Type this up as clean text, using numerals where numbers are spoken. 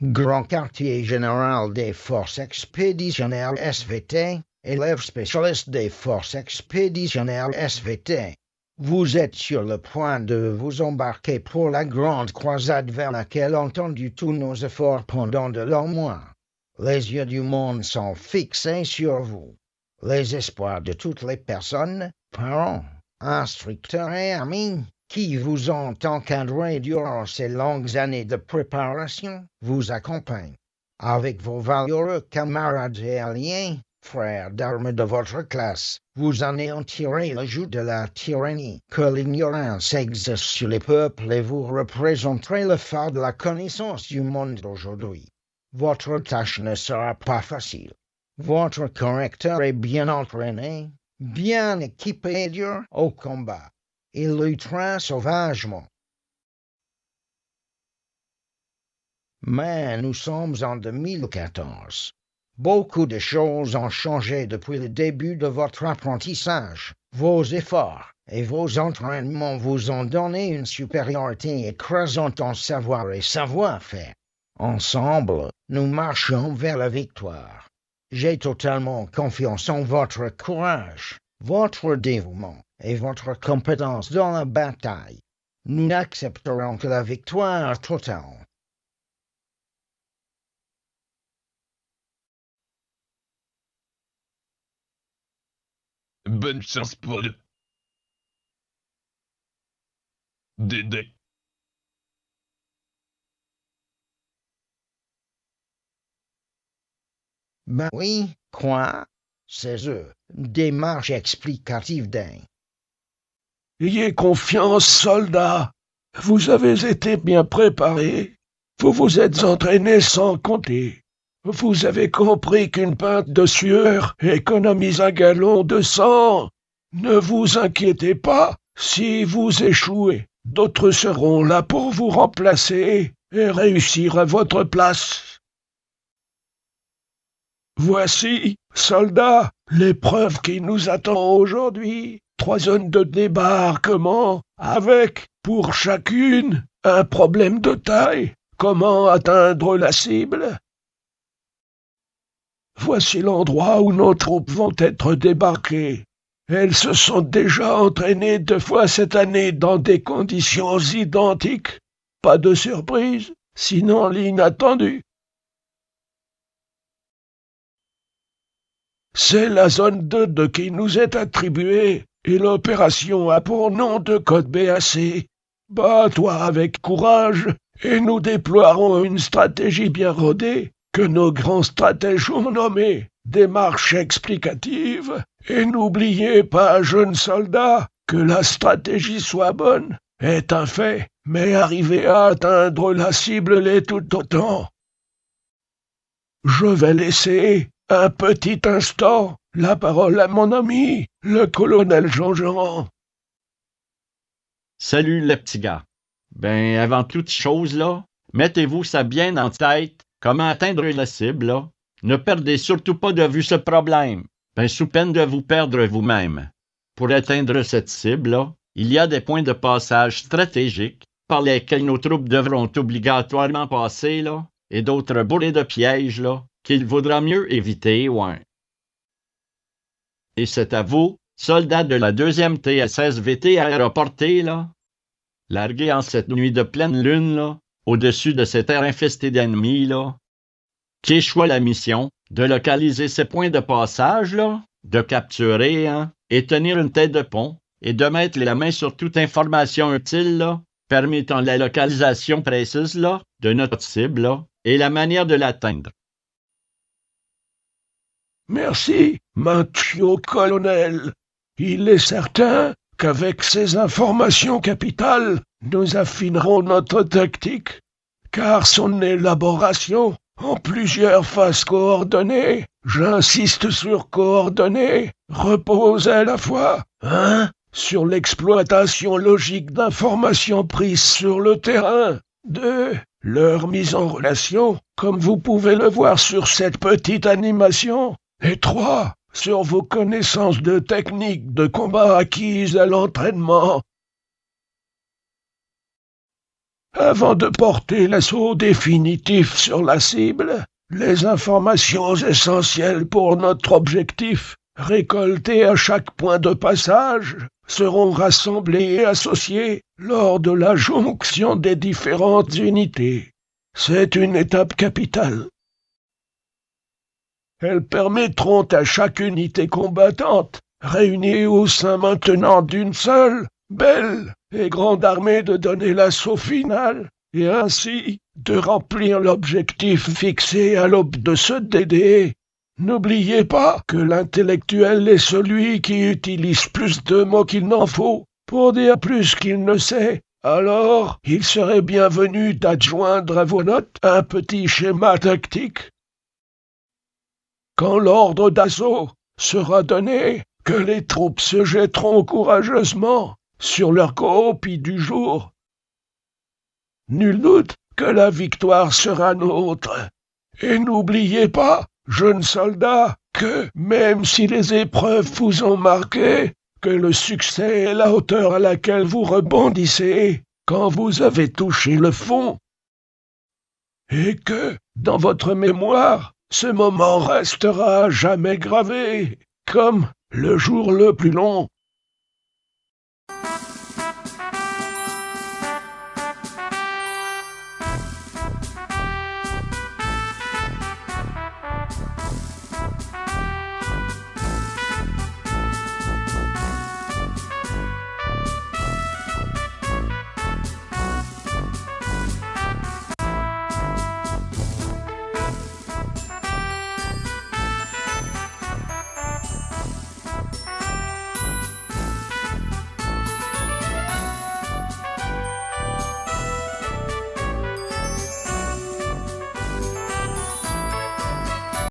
Grand quartier général des forces expéditionnaires SVT, élève spécialiste des forces expéditionnaires SVT. Vous êtes sur le point de vous embarquer pour la grande croisade vers laquelle ont tendu tous nos efforts pendant de longs mois. Les yeux du monde sont fixés sur vous. Les espoirs de toutes les personnes, parents, instructeurs et amis, qui vous ont encadré durant ces longues années de préparation, vous accompagnent. Avec vos valeureux camarades et alliés, frères d'armes de votre classe, vous anéantirez le joug de la tyrannie que l'ignorance exerce sur les peuples et vous représenterez le phare de la connaissance du monde d'aujourd'hui. Votre tâche ne sera pas facile. Votre correcteur est bien entraîné, bien équipé et dur au combat. Il luttera sauvagement. Mais nous sommes en 2014. Beaucoup de choses ont changé depuis le début de votre apprentissage. Vos efforts et vos entraînements vous ont donné une supériorité écrasante en savoir et savoir-faire. Ensemble, nous marchons vers la victoire. J'ai totalement confiance en votre courage, votre dévouement et votre compétence dans la bataille. Nous n'accepterons que la victoire totale. Bonne chance pour le Dédé. Ben oui, quoi? C'est eux. Démarche explicative d'un. Ayez confiance, soldats. Vous avez été bien préparés. Vous vous êtes entraînés sans compter. Vous avez compris qu'une pinte de sueur économise un gallon de sang. Ne vous inquiétez pas, si vous échouez, d'autres seront là pour vous remplacer et réussir à votre place. Voici, soldats, l'épreuve qui nous attend aujourd'hui. 3 zones de débarquement, avec, pour chacune, un problème de taille. Comment atteindre la cible? Voici l'endroit où nos troupes vont être débarquées. Elles se sont déjà entraînées 2 fois cette année dans des conditions identiques. Pas de surprise, sinon l'inattendu. C'est la zone 2 de qui nous est attribuée, et l'opération a pour nom de code BAC. Bats-toi avec courage, et nous déploierons une stratégie bien rodée, que nos grands stratèges ont nommée démarche explicative. Et n'oubliez pas, jeunes soldats, que la stratégie soit bonne est un fait, mais arriver à atteindre la cible l'est tout autant. Je vais laisser un petit instant la parole à mon ami, le colonel Jean-Jean. Salut le petit gars. Ben, avant toute chose, là, mettez-vous ça bien en tête, comment atteindre la cible, là. Ne perdez surtout pas de vue ce problème, ben sous peine de vous perdre vous-même. Pour atteindre cette cible, là, il y a des points de passage stratégiques par lesquels nos troupes devront obligatoirement passer, là, et d'autres bourrées de pièges, là, qu'il vaudra mieux éviter, ouais. Et c'est à vous, soldats de la 2e TSSVT aéroportée, là, largués en cette nuit de pleine lune, là, au-dessus de ces terres infestées d'ennemis, là, qu'échoue la mission de localiser ces points de passage, là, de capturer, hein, et tenir une tête de pont, et de mettre la main sur toute information utile, là, permettant la localisation précise, là, de notre cible, là, et la manière de l'atteindre. Merci, Mathieu colonel. Il est certain qu'avec ces informations capitales, nous affinerons notre tactique, car son élaboration en plusieurs phases coordonnées, j'insiste sur coordonnées, repose à la fois, 1. Sur l'exploitation logique d'informations prises sur le terrain, 2. Leur mise en relation, comme vous pouvez le voir sur cette petite animation, et 3. Sur vos connaissances de techniques de combat acquises à l'entraînement. Avant de porter l'assaut définitif sur la cible, les informations essentielles pour notre objectif, récoltées à chaque point de passage, seront rassemblées et associées lors de la jonction des différentes unités. C'est une étape capitale. Elles permettront à chaque unité combattante, réunie au sein maintenant d'une seule, belle et grande armée, de donner l'assaut final et ainsi de remplir l'objectif fixé à l'aube de ce DD. N'oubliez pas que l'intellectuel est celui qui utilise plus de mots qu'il n'en faut pour dire plus qu'il ne sait. Alors, il serait bienvenu d'adjoindre à vos notes un petit schéma tactique. Quand l'ordre d'assaut sera donné, que les troupes se jetteront courageusement sur leur copie du jour. Nul doute que la victoire sera nôtre. Et n'oubliez pas, jeunes soldats, que, même si les épreuves vous ont marqué, que le succès est la hauteur à laquelle vous rebondissez quand vous avez touché le fond. Et que, dans votre mémoire, ce moment restera jamais gravé, comme le jour le plus long.